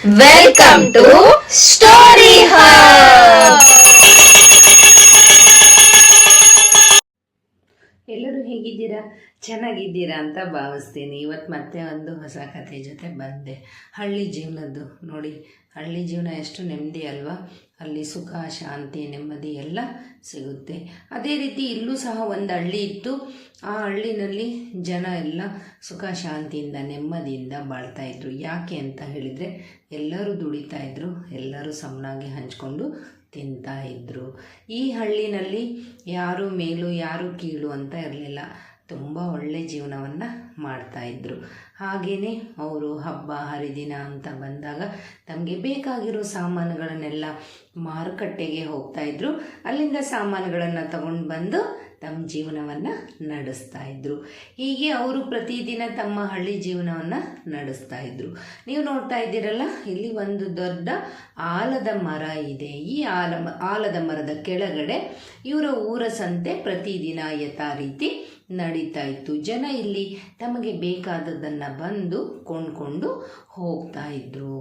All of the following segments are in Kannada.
Welcome to story hub. ಎಲ್ಲರೂ ಹೇಗಿದ್ದೀರಾ? ಚೆನ್ನಾಗಿದ್ದೀರಾ ಅಂತ ಭಾವಿಸ್ತೀನಿ. ಇವತ್ತು ಮತ್ತೆ ಒಂದು ಹೊಸ ಕಥೆ ಜೊತೆ ಬಂದೆ. ಹಳ್ಳಿ ಜೀವನದ್ದು ನೋಡಿ, ಹಳ್ಳಿ ಜೀವನ ಎಷ್ಟು ನೆಮ್ಮದಿ ಅಲ್ವಾ? ಅಲ್ಲಿ ಸುಖ, ಶಾಂತಿ, ನೆಮ್ಮದಿ ಎಲ್ಲ ಸಿಗುತ್ತೆ. ಅದೇ ರೀತಿ ಇಲ್ಲೂ ಸಹ ಒಂದು ಹಳ್ಳಿ ಇತ್ತು. ಆ ಹಳ್ಳಿನಲ್ಲಿ ಜನ ಎಲ್ಲ ಸುಖ ಶಾಂತಿಯಿಂದ ನೆಮ್ಮದಿಯಿಂದ ಬಾಳ್ತಾಯಿದ್ರು. ಯಾಕೆ ಅಂತ ಹೇಳಿದರೆ ಎಲ್ಲರೂ ದುಡಿತಾಯಿದ್ರು, ಎಲ್ಲರೂ ಸಮನಾಗಿ ಹಂಚ್ಕೊಂಡು ತಿಂತಾ ಇದ್ದರು. ಈ ಹಳ್ಳಿನಲ್ಲಿ ಯಾರು ಮೇಲು ಯಾರು ಕೀಳು ಅಂತ ಇರಲಿಲ್ಲ. ತುಂಬ ಒಳ್ಳೆ ಜೀವನವನ್ನು ಮಾಡ್ತಾಯಿದ್ರು. ಹಾಗೆಯೇ ಅವರು ಹಬ್ಬ ಹರಿದಿನ ಅಂತ ಬಂದಾಗ ತಮಗೆ ಬೇಕಾಗಿರೋ ಸಾಮಾನುಗಳನ್ನೆಲ್ಲ ಮಾರುಕಟ್ಟೆಗೆ ಹೋಗ್ತಾಯಿದ್ರು. ಅಲ್ಲಿಂದ ಸಾಮಾನುಗಳನ್ನು ತಗೊಂಡು ಬಂದು ತಮ್ಮ ಜೀವನವನ್ನು ನಡೆಸ್ತಾಯಿದ್ರು. ಹೀಗೆ ಅವರು ಪ್ರತಿದಿನ ತಮ್ಮ ಹಳ್ಳಿ ಜೀವನವನ್ನು ನಡೆಸ್ತಾಯಿದ್ರು. ನೀವು ನೋಡ್ತಾ ಇದ್ದೀರಲ್ಲ, ಇಲ್ಲಿ ಒಂದು ದೊಡ್ಡ ಆಲದ ಮರ ಇದೆ. ಈ ಆಲದ ಮರದ ಕೆಳಗಡೆ ಇವರ ಊರ ಸಂತೆ ಪ್ರತಿದಿನ ಯಥಾ ರೀತಿ ನಡೀತಾ ಇತ್ತು. ಜನ ಇಲ್ಲಿ ತಮಗೆ ಬೇಕಾದದ್ದನ್ನು ಬಂದು ಕೊಂಡ್ಕೊಂಡು ಹೋಗ್ತಾ ಇದ್ರು.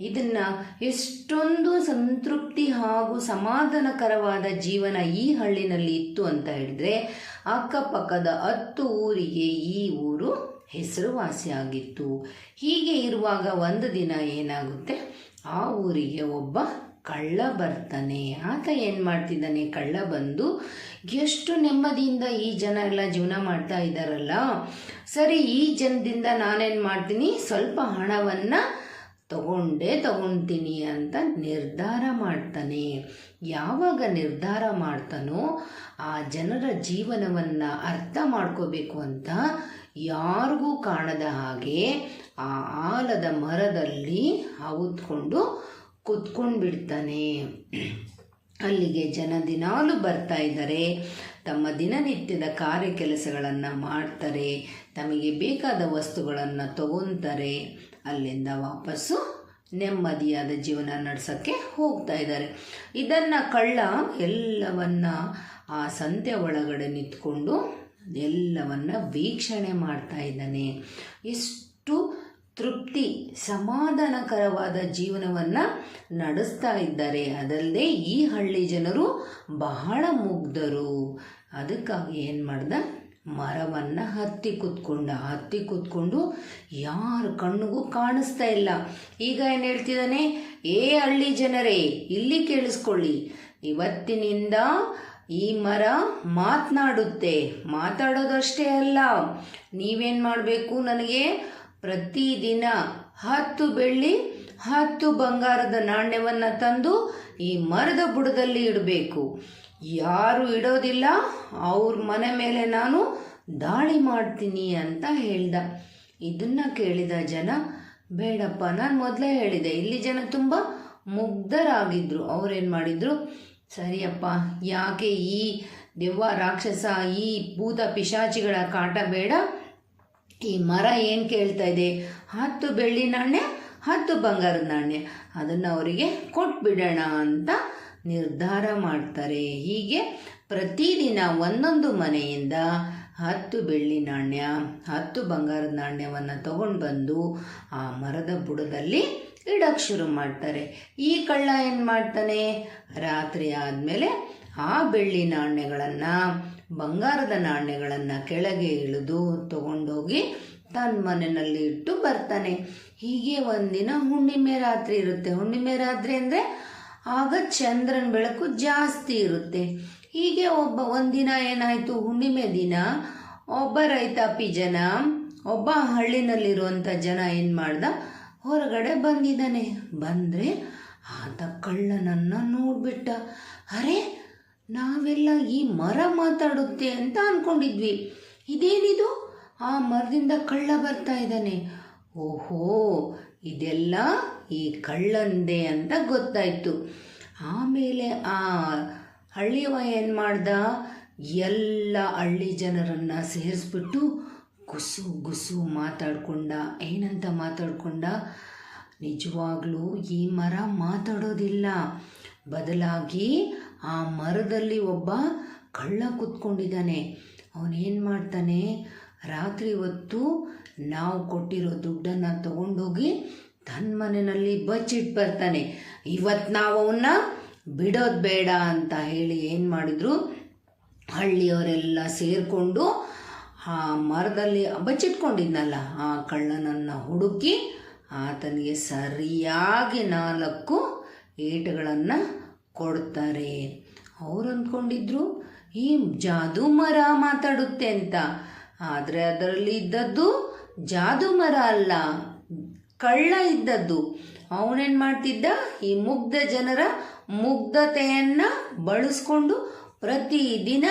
ಇದನ್ನು ಎಷ್ಟೊಂದು ಸಂತೃಪ್ತಿ ಹಾಗೂ ಸಮಾಧಾನಕರವಾದ ಜೀವನ ಈ ಹಳ್ಳಿನಲ್ಲಿ ಇತ್ತು ಅಂತ ಹೇಳಿದ್ರೆ, ಅಕ್ಕಪಕ್ಕದ 10 ಊರಿಗೆ ಈ ಊರು ಹೆಸರುವಾಸಿಯಾಗಿತ್ತು. ಹೀಗೆ ಇರುವಾಗ ಒಂದು ದಿನ ಏನಾಗುತ್ತೆ, ಆ ಊರಿಗೆ ಒಬ್ಬ ಕಳ್ಳ ಬರ್ತಾನೆ. ಆತ ಏನು ಮಾಡ್ತಿದ್ದಾನೆ, ಕಳ್ಳ ಬಂದು ಎಷ್ಟು ನೆಮ್ಮದಿಯಿಂದ ಈ ಜನ ಎಲ್ಲ ಜೀವನ ಮಾಡ್ತಾ ಇದ್ದಾರಲ್ಲ, ಸರಿ ಈ ಜನದಿಂದ ನಾನೇನು ಮಾಡ್ತೀನಿ, ಸ್ವಲ್ಪ ಹಣವನ್ನು ತಗೊಳ್ತೀನಿ ಅಂತ ನಿರ್ಧಾರ ಮಾಡ್ತಾನೆ. ಯಾವಾಗ ನಿರ್ಧಾರ ಮಾಡ್ತಾನೋ ಆ ಜನರ ಜೀವನವನ್ನು ಅರ್ಥ ಮಾಡ್ಕೋಬೇಕು ಅಂತ ಯಾರಿಗೂ ಕಾಣದ ಹಾಗೆ ಆ ಆಲದ ಮರದಲ್ಲಿ ಹೌದ್ಕೊಂಡು ಕುತ್ಕೊಂಡ್ಬಿಡ್ತಾನೆ. ಅಲ್ಲಿಗೆ ಜನ ದಿನಾಲೂ ಬರ್ತಾ ಇದ್ದಾರೆ, ತಮ್ಮ ದಿನನಿತ್ಯದ ಕಾರ್ಯ ಕೆಲಸಗಳನ್ನು ಮಾಡ್ತಾರೆ, ತಮಗೆ ಬೇಕಾದ ವಸ್ತುಗಳನ್ನು ತಗೊತಾರೆ, ಅಲ್ಲಿಂದ ವಾಪಸ್ಸು ನೆಮ್ಮದಿಯಾದ ಜೀವನ ನಡೆಸೋಕ್ಕೆ ಹೋಗ್ತಾ ಇದ್ದಾರೆ. ಇದನ್ನು ಕಳ್ಳ ಎಲ್ಲವನ್ನ ಆ ಸಂತೆ ಒಳಗಡೆ ನಿಂತ್ಕೊಂಡು ಎಲ್ಲವನ್ನ ವೀಕ್ಷಣೆ ಮಾಡ್ತಾ ಇದ್ದಾನೆ. ಎಷ್ಟು ತೃಪ್ತಿ ಸಮಾಧಾನಕರವಾದ ಜೀವನವನ್ನು ನಡೆಸ್ತಾ ಇದ್ದಾರೆ. ಅದಲ್ಲದೆ ಈ ಹಳ್ಳಿ ಜನರು ಬಹಳ ಮುಗ್ಧರು. ಅದಕ್ಕಾಗಿ ಏನು ಮಾಡ್ದ, ಮರವನ್ನು ಹತ್ತಿ ಕೂತ್ಕೊಂಡು ಯಾರ ಕಣ್ಣಿಗೂ ಕಾಣಿಸ್ತಾ ಇಲ್ಲ. ಈಗ ಏನು ಹೇಳ್ತಿದ್ದಾನೆ, ಏ ಹಳ್ಳಿ ಜನರೇ, ಇಲ್ಲಿ ಕೇಳಿಸ್ಕೊಳ್ಳಿ, ಇವತ್ತಿನಿಂದ ಈ ಮರ ಮಾತಾಡೋದಷ್ಟೇ ಅಲ್ಲ, ನೀವೇನು ಮಾಡಬೇಕು, ನನಗೆ ಪ್ರತಿದಿನ 10 ಬೆಳ್ಳಿ 10 ಬಂಗಾರದ ನಾಣ್ಯವನ್ನು ತಂದು ಈ ಮರದ ಬುಡದಲ್ಲಿ ಇಡಬೇಕು. ಯಾರು ಇಡೋದಿಲ್ಲ ಅವ್ರ ಮನೆ ಮೇಲೆ ನಾನು ದಾಳಿ ಮಾಡ್ತೀನಿ ಅಂತ ಹೇಳ್ದ. ಇದನ್ನು ಕೇಳಿದ ಜನ, ಬೇಡಪ್ಪ, ನಾನು ಮೊದಲೇ ಹೇಳಿದೆ, ಇಲ್ಲಿ ಜನ ತುಂಬ ಮುಗ್ಧರಾಗಿದ್ದರು. ಅವರೇನು ಮಾಡಿದರು, ಸರಿಯಪ್ಪ, ಯಾಕೆ ಈ ದೆವ್ವ ರಾಕ್ಷಸ ಈ ಭೂತ ಪಿಶಾಚಿಗಳ ಕಾಟ ಬೇಡ, ಈ ಮರ ಏನು ಕೇಳ್ತಾ ಇದೆ, 10 ಬೆಳ್ಳಿ ನಾಣ್ಯ 10 ಬಂಗಾರದ ನಾಣ್ಯ, ಅದನ್ನು ಅವರಿಗೆ ಕೊಟ್ಬಿಡೋಣ ಅಂತ ನಿರ್ಧಾರ ಮಾಡ್ತಾರೆ. ಹೀಗೆ ಪ್ರತಿದಿನ ಒಂದೊಂದು ಮನೆಯಿಂದ 10 ಬೆಳ್ಳಿ ನಾಣ್ಯ 10 ಬಂಗಾರದ ನಾಣ್ಯವನ್ನು ತಗೊಂಡು ಬಂದು ಆ ಮರದ ಬುಡದಲ್ಲಿ ಇಡಕ್ಕೆ ಶುರು ಮಾಡ್ತಾರೆ. ಈ ಕಳ್ಳ ಏನು ಮಾಡ್ತಾನೆ, ರಾತ್ರಿ ಆದಮೇಲೆ ಆ ಬೆಳ್ಳಿ ನಾಣ್ಯಗಳನ್ನು ಬಂಗಾರದ ನಾಣ್ಯಗಳನ್ನು ಕೆಳಗೆ ಇಳಿದು ತಗೊಂಡೋಗಿ ತನ್ನ ಮನೆಯಲ್ಲಿ ಇಟ್ಟು ಬರ್ತಾನೆ. ಹೀಗೆ ಒಂದಿನ ಹುಣ್ಣಿಮೆ ರಾತ್ರಿ ಇರುತ್ತೆ. ಹುಣ್ಣಿಮೆ ರಾತ್ರಿ ಅಂದರೆ ಆಗ ಚಂದ್ರನ ಬೆಳಕು ಜಾಸ್ತಿ ಇರುತ್ತೆ. ಹೀಗೆ ಒಂದಿನ ಏನಾಯಿತು, ಹುಣ್ಣಿಮೆ ದಿನ ಒಬ್ಬ ರೈತಾಪಿ ಜನ, ಒಬ್ಬ ಹಳ್ಳಿನಲ್ಲಿರುವಂಥ ಜನ ಏನು ಮಾಡ್ದ, ಹೊರಗಡೆ ಬಂದಿದ್ದಾನೆ. ಬಂದರೆ ಆತ ಕಳ್ಳನನ್ನು ನೋಡ್ಬಿಟ್ಟ. ಅರೆ, ನಾವೆಲ್ಲ ಈ ಮರ ಮಾತಾಡುತ್ತೆ ಅಂತ ಅಂದ್ಕೊಂಡಿದ್ವಿ, ಇದೇನಿದು, ಆ ಮರದಿಂದ ಕಳ್ಳ ಬರ್ತಾ ಇದ್ದಾನೆ. ಓಹೋ, ಇದೆಲ್ಲ ಈ ಕಳ್ಳಂದೆ ಅಂತ ಗೊತ್ತಾಯಿತು. ಆಮೇಲೆ ಆ ಹಳ್ಳಿಯವ ಏನು ಮಾಡ್ದ, ಎಲ್ಲ ಹಳ್ಳಿ ಜನರನ್ನು ಸೇರಿಸ್ಬಿಟ್ಟು ಗುಸು ಮಾತಾಡ್ಕೊಂಡ. ಏನಂತ ಮಾತಾಡ್ಕೊಂಡ, ನಿಜವಾಗ್ಲೂ ಈ ಮರ ಮಾತಾಡೋದಿಲ್ಲ, ಬದಲಾಗಿ ಆ ಮರದಲ್ಲಿ ಒಬ್ಬ ಕಳ್ಳ ಕೂತ್ಕೊಂಡಿದ್ದಾನೆ. ಅವನೇನು ಮಾಡ್ತಾನೆ, ರಾತ್ರಿ ಹೊತ್ತು ನಾವು ಕೊಟ್ಟಿರೋ ದುಡ್ಡನ್ನು ತಗೊಂಡೋಗಿ ತನ್ನ ಮನೆಯಲ್ಲಿ ಬಚ್ಚಿಟ್ಟು ಬರ್ತಾನೆ. ಇವತ್ತು ನಾವು ಅವನ್ನ ಬಿಡೋದು ಬೇಡ ಅಂತ ಹೇಳಿ ಏನು ಮಾಡಿದ್ರು, ಹಳ್ಳಿಯವರೆಲ್ಲ ಸೇರಿಕೊಂಡು ಆ ಮರದಲ್ಲಿ ಬಚ್ಚಿಟ್ಕೊಂಡಿದ್ನಲ್ಲ ಆ ಕಳ್ಳನನ್ನು ಹುಡುಕಿ ಆತನಿಗೆ ಸರಿಯಾಗಿ 4 ಏಟುಗಳನ್ನು ಕೊಡ್ತಾರೆ. ಅವ್ರು ಅಂದ್ಕೊಂಡಿದ್ರು ಈ ಜಾದು ಮರ ಮಾತಾಡುತ್ತೆ ಅಂತ. ಆದರೆ ಅದರಲ್ಲಿ ಇದ್ದದ್ದು ಜಾದು ಮರ ಅಲ್ಲ, ಕಳ್ಳ ಇದ್ದದ್ದು. ಅವನೇನು ಮಾಡ್ತಿದ್ದ, ಈ ಮುಗ್ಧ ಜನರ ಮುಗ್ಧತೆಯನ್ನು ಬಳಸ್ಕೊಂಡು ಪ್ರತಿದಿನ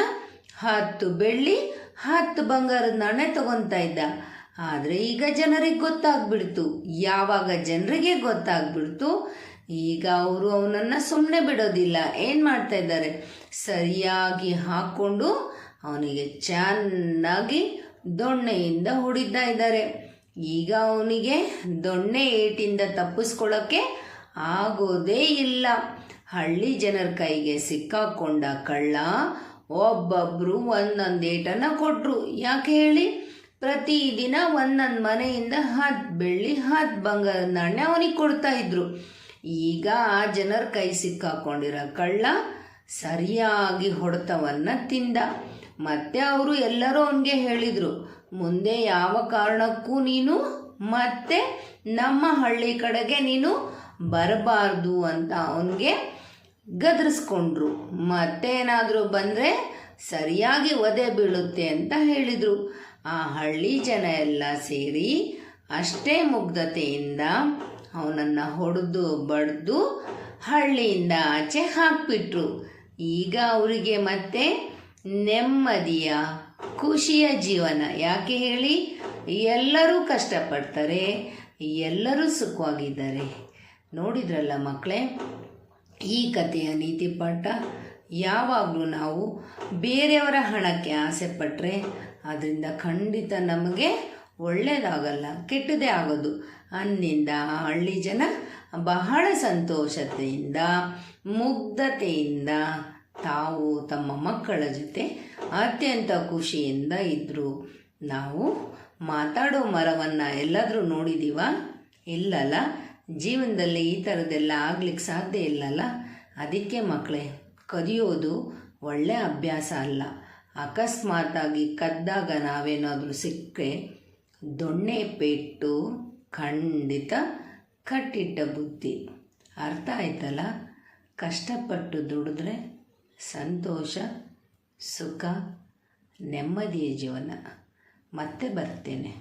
10 ಬೆಳ್ಳಿ 10 ಬಂಗಾರದ ನಾಣ್ಯ ತಗೊತಾ ಇದ್ದ. ಆದರೆ ಈಗ ಜನರಿಗೆ ಗೊತ್ತಾಗ್ಬಿಡ್ತು. ಯಾವಾಗ ಜನರಿಗೆ ಗೊತ್ತಾಗ್ಬಿಡ್ತು, ಈಗ ಅವರು ಅವನನ್ನು ಸುಮ್ಮನೆ ಬಿಡೋದಿಲ್ಲ. ಏನು ಮಾಡ್ತಾ ಇದ್ದಾರೆ, ಸರಿಯಾಗಿ ಹಾಕ್ಕೊಂಡು ಅವನಿಗೆ ಚೆನ್ನಾಗಿ ದೊಣ್ಣೆಯಿಂದ ಹೊಡಿತಾ ಇದ್ದಾರೆ. ಈಗ ಅವನಿಗೆ ದೊಣ್ಣೆ ಏಟಿಂದ ತಪ್ಪಿಸ್ಕೊಳ್ಳೋಕ್ಕೆ ಆಗೋದೇ ಇಲ್ಲ. ಹಳ್ಳಿ ಜನರ ಕೈಗೆ ಸಿಕ್ಕಾಕೊಂಡ ಕಳ್ಳ ಒಬ್ಬೊಬ್ಬರು ಒಂದೊಂದು ಏಟನ್ನು ಕೊಟ್ಟರು. ಯಾಕೆ ಹೇಳಿ, ಪ್ರತಿದಿನ ಒಂದೊಂದು ಮನೆಯಿಂದ 10 ಬೆಳ್ಳಿ 10 ಬಂಗಾರದ ನಾಣ್ಯ ಅವನಿಗೆ ಕೊಡ್ತಾ ಇದ್ರು. ಈಗ ಆ ಜನರ ಕೈ ಸಿಕ್ಕಾಕೊಂಡಿರೋ ಕಳ್ಳ ಸರಿಯಾಗಿ ಹೊಡೆತವನ್ನು ತಿಂದ. ಮತ್ತೆ ಅವರು ಎಲ್ಲರೂ ಅವನಿಗೆ ಹೇಳಿದರು, ಮುಂದೆ ಯಾವ ಕಾರಣಕ್ಕೂ ನೀನು ಮತ್ತೆ ನಮ್ಮ ಹಳ್ಳಿ ಕಡೆಗೆ ನೀನು ಬರಬಾರ್ದು ಅಂತ ಅವನಿಗೆ ಗದರಿಸ್ಕೊಂಡ್ರು. ಮತ್ತೇನಾದರೂ ಬಂದರೆ ಸರಿಯಾಗಿ ಒದೆ ಬೀಳುತ್ತೆ ಅಂತ ಹೇಳಿದರು. ಆ ಹಳ್ಳಿ ಜನ ಎಲ್ಲ ಸೇರಿ ಅಷ್ಟೇ ಮುಗ್ಧತೆಯಿಂದ ಅವನನ್ನು ಹೊಡೆದು ಬಡ್ದು ಹಳ್ಳಿಯಿಂದ ಆಚೆ ಹಾಕಿಬಿಟ್ರು. ಈಗ ಅವರಿಗೆ ಮತ್ತೆ ನೆಮ್ಮದಿಯ ಖುಷಿಯ ಜೀವನ. ಯಾಕೆ ಹೇಳಿ, ಎಲ್ಲರೂ ಕಷ್ಟಪಡ್ತಾರೆ, ಎಲ್ಲರೂ ಸುಖವಾಗಿದ್ದಾರೆ. ನೋಡಿದ್ರಲ್ಲ ಮಕ್ಕಳೇ, ಈ ಕಥೆಯ ನೀತಿ ಪಾಠ, ಯಾವಾಗಲೂ ನಾವು ಬೇರೆಯವರ ಹಣಕ್ಕೆ ಆಸೆ ಪಟ್ಟರೆ ಅದರಿಂದ ಖಂಡಿತ ನಮಗೆ ಒಳ್ಳೆಯದಾಗಲ್ಲ, ಕೆಟ್ಟದೇ ಆಗೋದು. ಅಂದಿನಿಂದ ಹಳ್ಳಿ ಜನ ಬಹಳ ಸಂತೋಷತೆಯಿಂದ ಮುಗ್ಧತೆಯಿಂದ ತಾವು ತಮ್ಮ ಮಕ್ಕಳ ಜೊತೆ ಅತ್ಯಂತ ಖುಷಿಯಿಂದ ಇದ್ದರು. ನಾವು ಮಾತಾಡೋ ಮರವನ್ನು ಎಲ್ಲಾದರೂ ನೋಡಿದ್ದೀವ? ಇಲ್ಲಲ್ಲ. ಜೀವನದಲ್ಲಿ ಈ ಥರದ್ದೆಲ್ಲ ಆಗ್ಲಿಕ್ಕೆ ಸಾಧ್ಯ ಇಲ್ಲಲ್ಲ. ಅದಕ್ಕೆ ಮಕ್ಕಳೇ, ಕದಿಯೋದು ಒಳ್ಳೆಯ ಅಭ್ಯಾಸ ಅಲ್ಲ. ಅಕಸ್ಮಾತಾಗಿ ಕದ್ದಾಗ ನಾವೇನಾದರೂ ಸಿಕ್ಕರೆ ದೊಣ್ಣೆ ಪೆಟ್ಟು ಖಂಡಿತ ಕಟ್ಟಿಟ್ಟ ಬುದ್ಧಿ. ಅರ್ಥ ಆಯ್ತಲ್ಲ? ಕಷ್ಟಪಟ್ಟು ದುಡಿದ್ರೆ ಸಂತೋಷ, ಸುಖ, ನೆಮ್ಮದಿಯ ಜೀವನ. ಮತ್ತೆ ಬರ್ತೇನೆ.